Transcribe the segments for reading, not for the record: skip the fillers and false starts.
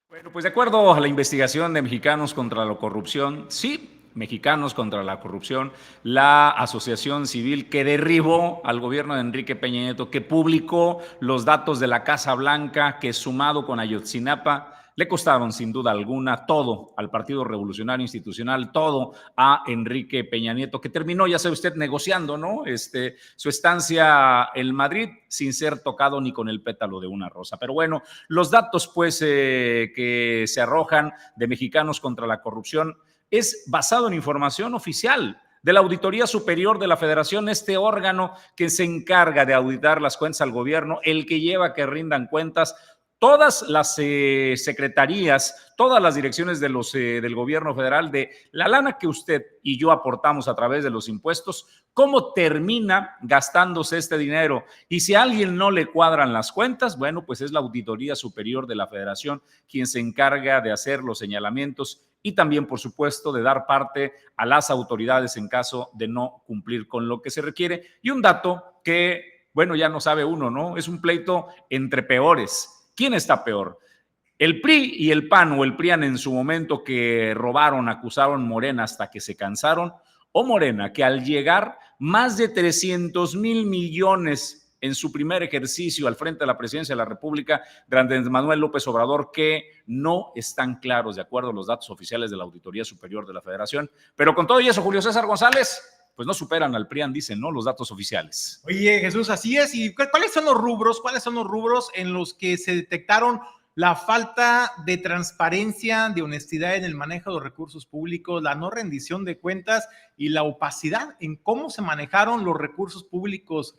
Bueno, pues de acuerdo a la investigación de Mexicanos contra la Corrupción, sí, Mexicanos contra la Corrupción, la asociación civil que derribó al gobierno de Enrique Peña Nieto, que publicó los datos de la Casa Blanca, que sumado con Ayotzinapa, le costaron sin duda alguna todo al Partido Revolucionario Institucional, todo a Enrique Peña Nieto, que terminó, ya sabe usted, negociando, ¿no? Su estancia en Madrid sin ser tocado ni con el pétalo de una rosa. Pero bueno, los datos, pues, que se arrojan de Mexicanos contra la Corrupción es basado en información oficial de la Auditoría Superior de la Federación, este órgano que se encarga de auditar las cuentas al gobierno, el que lleva a que rindan cuentas todas las secretarías, todas las direcciones del gobierno federal, de la lana que usted y yo aportamos a través de los impuestos, cómo termina gastándose este dinero. Y si a alguien no le cuadran las cuentas, bueno, pues es la Auditoría Superior de la Federación quien se encarga de hacer los señalamientos y también, por supuesto, de dar parte a las autoridades en caso de no cumplir con lo que se requiere. Y un dato que, bueno, ya no sabe uno, ¿no? Es un pleito entre peores. ¿Quién está peor? ¿El PRI y el PAN o el PRIAN en su momento que robaron, acusaron Morena hasta que se cansaron? ¿O Morena que al llegar más de 300,000 millones en su primer ejercicio al frente de la presidencia de la República de Andrés Manuel López Obrador, que no están claros de acuerdo a los datos oficiales de la Auditoría Superior de la Federación? Pero con todo y eso, Julio César González, pues no superan al PRIAN, dicen, ¿no? Los datos oficiales. Oye, Jesús, así es. ¿Y cuáles son los rubros? ¿Cuáles son los rubros en los que se detectaron la falta de transparencia, de honestidad en el manejo de los recursos públicos, la no rendición de cuentas y la opacidad en cómo se manejaron los recursos públicos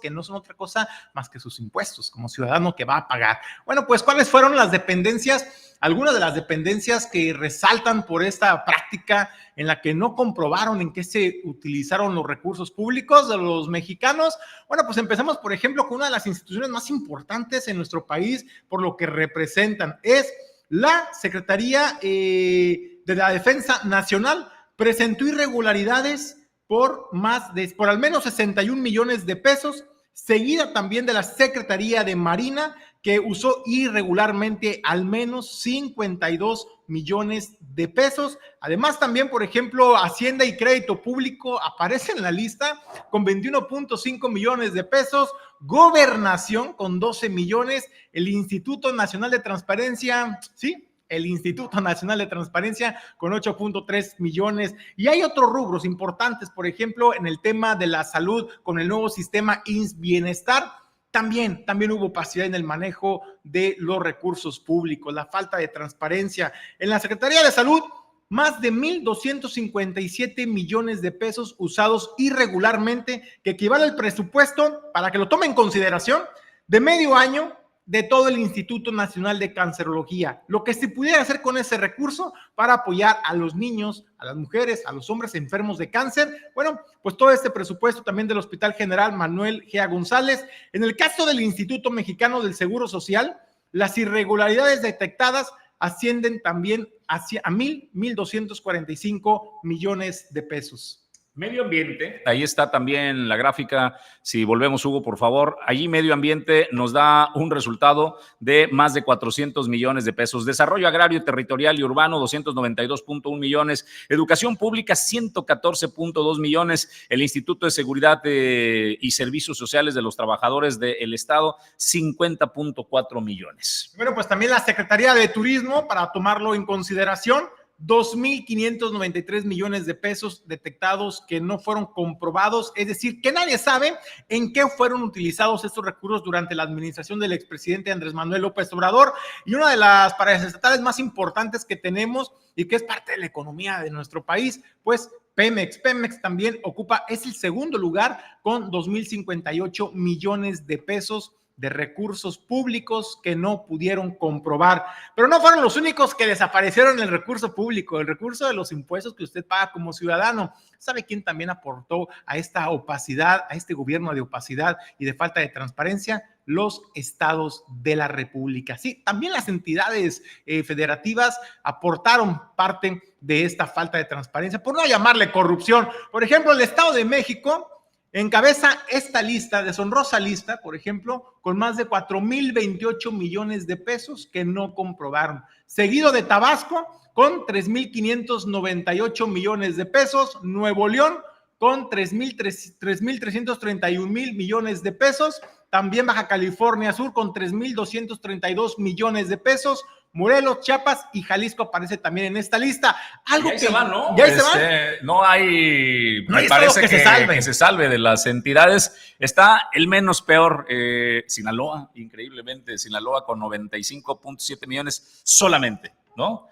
que no son otra cosa más que sus impuestos como ciudadano que va a pagar? Bueno, pues ¿cuáles fueron las dependencias? Algunas de las dependencias que resaltan por esta práctica en la que no comprobaron en qué se utilizaron los recursos públicos de los mexicanos. Bueno, pues empezamos, por ejemplo, con una de las instituciones más importantes en nuestro país por lo que representan. Es la Secretaría de la Defensa Nacional. Presentó irregularidades por al menos 61 millones de pesos, seguida también de la Secretaría de Marina, que usó irregularmente al menos 52 millones de pesos. Además, también, por ejemplo, Hacienda y Crédito Público aparece en la lista con 21.5 millones de pesos, Gobernación con 12 millones, el Instituto Nacional de Transparencia, sí, el Instituto Nacional de Transparencia con 8.3 millones. Y hay otros rubros importantes, por ejemplo, en el tema de la salud con el nuevo sistema IMSS Bienestar. También hubo opacidad en el manejo de los recursos públicos, la falta de transparencia. En la Secretaría de Salud, más de 1,257 millones de pesos usados irregularmente, que equivale al presupuesto, para que lo tome en consideración, de medio año de todo el Instituto Nacional de Cancerología. Lo que se pudiera hacer con ese recurso para apoyar a los niños, a las mujeres, a los hombres enfermos de cáncer. Bueno, pues todo este presupuesto también del Hospital General Manuel G. González. En el caso del Instituto Mexicano del Seguro Social, las irregularidades detectadas ascienden también a 1,245 millones de pesos. Medio ambiente, ahí está también la gráfica, si volvemos, Hugo, por favor. Allí medio ambiente nos da un resultado de más de 400 millones de pesos. Desarrollo agrario, territorial y urbano, 292.1 millones. Educación pública, 114.2 millones. El Instituto de Seguridad y Servicios Sociales de los Trabajadores del Estado, 50.4 millones. Bueno, pues también la Secretaría de Turismo, para tomarlo en consideración, 2,593 millones de pesos detectados que no fueron comprobados, es decir, que nadie sabe en qué fueron utilizados estos recursos durante la administración del expresidente Andrés Manuel López Obrador. Y una de las paraestatales más importantes que tenemos y que es parte de la economía de nuestro país, pues Pemex también es el segundo lugar con 2,058 millones de pesos de recursos públicos que no pudieron comprobar. Pero no fueron los únicos que desaparecieron el recurso público, el recurso de los impuestos que usted paga como ciudadano. ¿Sabe quién también aportó a esta opacidad, a este gobierno de opacidad y de falta de transparencia? Los estados de la República. Sí, también las entidades federativas aportaron parte de esta falta de transparencia, por no llamarle corrupción. Por ejemplo, el Estado de México encabeza esta lista, deshonrosa lista, por ejemplo, con más de 4,028 millones de pesos que no comprobaron. Seguido de Tabasco, con 3,598 millones de pesos. Nuevo León, con 3,331 millones de pesos. También Baja California Sur, con 3,232 millones de pesos. Morelos, Chiapas y Jalisco aparece también en esta lista. Algo que se van, ¿no? Ya se van. No hay, No hay me parece que se salve de las entidades. Está el menos peor, Sinaloa, increíblemente, Sinaloa con 95.7 millones solamente, ¿no?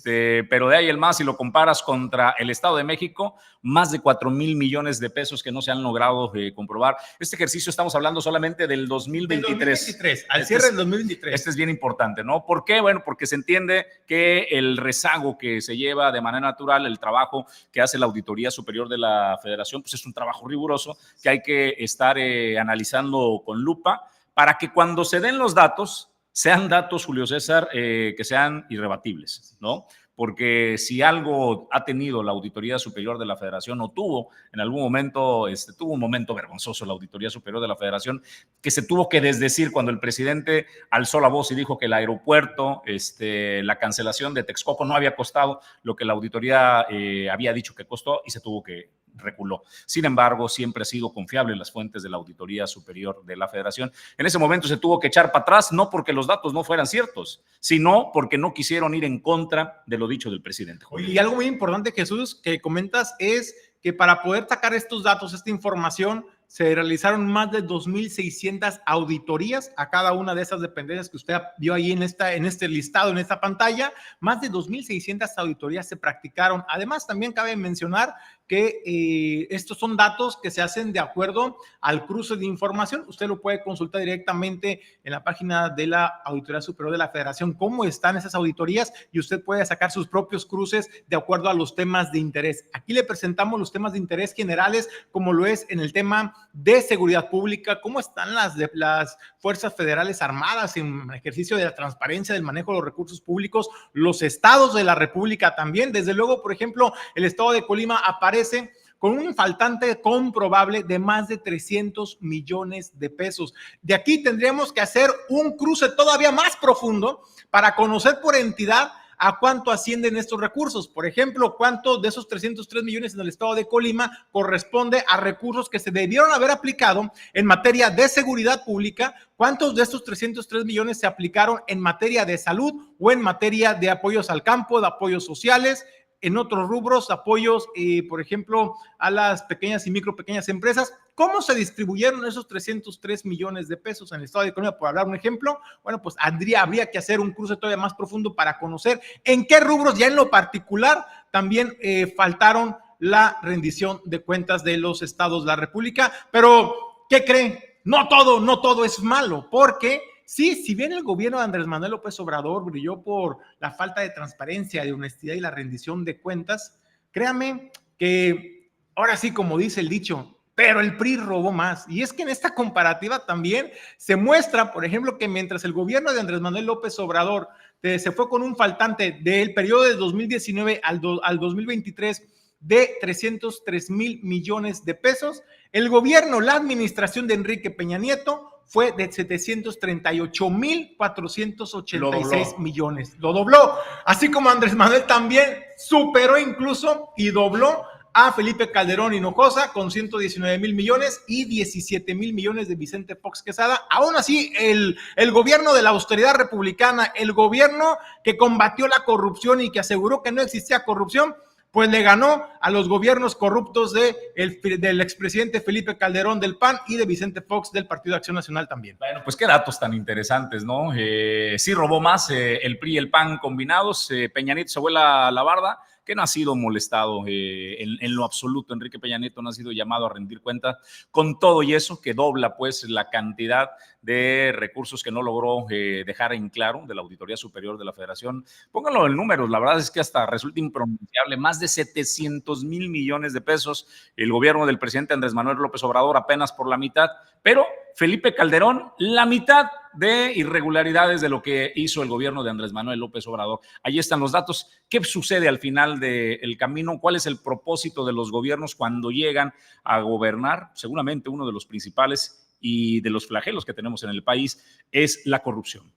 Pero de ahí el más, si lo comparas contra el Estado de México, más de 4,000 millones de pesos que no se han logrado comprobar. Este ejercicio estamos hablando solamente del 2023. Al cierre del 2023. Este es bien importante, ¿no? ¿Por qué? Bueno, porque se entiende que el rezago que se lleva de manera natural, el trabajo que hace la Auditoría Superior de la Federación, pues es un trabajo riguroso que hay que estar analizando con lupa para que cuando se den los datos, sean datos, Julio César, que sean irrebatibles, ¿no? Porque si algo ha tenido la Auditoría Superior de la Federación, o tuvo en algún momento, tuvo un momento vergonzoso la Auditoría Superior de la Federación, que se tuvo que desdecir cuando el presidente alzó la voz y dijo que el aeropuerto, la cancelación de Texcoco no había costado lo que la auditoría había dicho que costó, y se tuvo que reculó. Sin embargo, siempre ha sido confiable en las fuentes de la Auditoría Superior de la Federación. En ese momento se tuvo que echar para atrás, no porque los datos no fueran ciertos, sino porque no quisieron ir en contra de lo dicho del presidente. Y algo muy importante, Jesús, que comentas es que para poder sacar estos datos, esta información, se realizaron más de 2,600 auditorías a cada una de esas dependencias que usted vio ahí en este listado, en esta pantalla. Más de 2,600 auditorías se practicaron. Además, también cabe mencionar que estos son datos que se hacen de acuerdo al cruce de información. Usted lo puede consultar directamente en la página de la Auditoría Superior de la Federación, cómo están esas auditorías, y usted puede sacar sus propios cruces de acuerdo a los temas de interés. Aquí le presentamos los temas de interés generales, como lo es en el tema de seguridad pública, cómo están las fuerzas federales armadas en ejercicio de la transparencia del manejo de los recursos públicos, los estados de la República también. Desde luego, por ejemplo, el estado de Colima aparece con un faltante comprobable de más de 300 millones de pesos. De aquí tendríamos que hacer un cruce todavía más profundo para conocer por entidad a cuánto ascienden estos recursos. Por ejemplo, cuánto de esos 303 millones en el estado de Colima corresponde a recursos que se debieron haber aplicado en materia de seguridad pública, cuántos de estos 303 millones se aplicaron en materia de salud o en materia de apoyos al campo, de apoyos sociales, en otros rubros, apoyos, por ejemplo, a las pequeñas y pequeñas empresas. ¿Cómo se distribuyeron esos 303 millones de pesos en el estado de Colima, por hablar un ejemplo? Bueno, pues habría que hacer un cruce todavía más profundo para conocer en qué rubros, ya en lo particular, también faltaron la rendición de cuentas de los estados de la República. Pero, ¿qué creen? No todo es malo, porque sí, si bien el gobierno de Andrés Manuel López Obrador brilló por la falta de transparencia, de honestidad y la rendición de cuentas, créame que ahora sí, como dice el dicho, pero el PRI robó más. Y es que en esta comparativa también se muestra, por ejemplo, que mientras el gobierno de Andrés Manuel López Obrador se fue con un faltante del periodo de 2019 al 2023 de 303 mil millones de pesos, el gobierno, la administración de Enrique Peña Nieto, fue de 738,486 millones. Lo dobló. Así como Andrés Manuel también superó incluso y dobló a Felipe Calderón Hinojosa con 119,000 millones y 17,000 millones de Vicente Fox Quesada. Aún así, el gobierno de la austeridad republicana, el gobierno que combatió la corrupción y que aseguró que no existía corrupción, pues le ganó a los gobiernos corruptos del expresidente Felipe Calderón del PAN y de Vicente Fox del Partido de Acción Nacional también. Bueno, pues qué datos tan interesantes, ¿no? Sí robó más el PRI y el PAN combinados. Peña Nieto se vuela la barda, que no ha sido molestado en lo absoluto. Enrique Peña Nieto no ha sido llamado a rendir cuentas, con todo y eso que dobla pues la cantidad de recursos que no logró dejar en claro de la Auditoría Superior de la Federación. Pónganlo en números, la verdad es que hasta resulta impronunciable, más de 700,000 millones de pesos el gobierno del presidente Andrés Manuel López Obrador, apenas por la mitad, pero Felipe Calderón la mitad de irregularidades de lo que hizo el gobierno de Andrés Manuel López Obrador. Ahí están los datos. ¿Qué sucede al final del camino? ¿Cuál es el propósito de los gobiernos cuando llegan a gobernar? Seguramente uno de los principales y de los flagelos que tenemos en el país es la corrupción.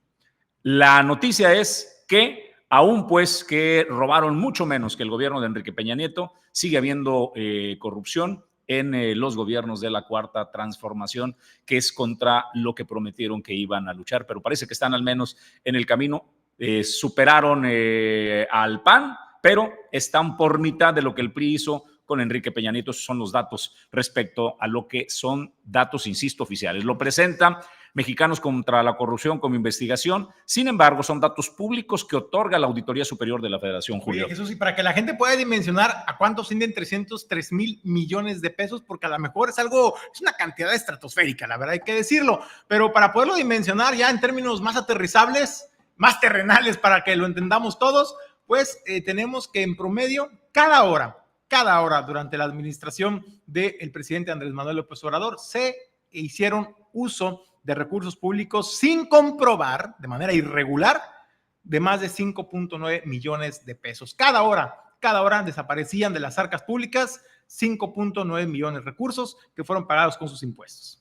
La noticia es que aún pues que robaron mucho menos que el gobierno de Enrique Peña Nieto, sigue habiendo corrupción en los gobiernos de la Cuarta Transformación, que es contra lo que prometieron que iban a luchar, pero parece que están al menos en el camino. Superaron al PAN, pero están por mitad de lo que el PRI hizo con Enrique Peña Nieto. Esos son los datos respecto a lo que son datos, insisto, oficiales. Lo presenta Mexicanos contra la Corrupción como investigación. Sin embargo, son datos públicos que otorga la Auditoría Superior de la Federación, Julio. Oye, Jesús, y para que la gente pueda dimensionar a cuánto ascienden 303 mil millones de pesos, porque a lo mejor es una cantidad estratosférica, la verdad hay que decirlo, pero para poderlo dimensionar ya en términos más aterrizables, más terrenales, para que lo entendamos todos, pues tenemos que en promedio, cada hora durante la administración del presidente Andrés Manuel López Obrador, se hicieron uso de recursos públicos sin comprobar, de manera irregular, de más de 5.9 millones de pesos. Cada hora desaparecían de las arcas públicas 5.9 millones de recursos que fueron pagados con sus impuestos.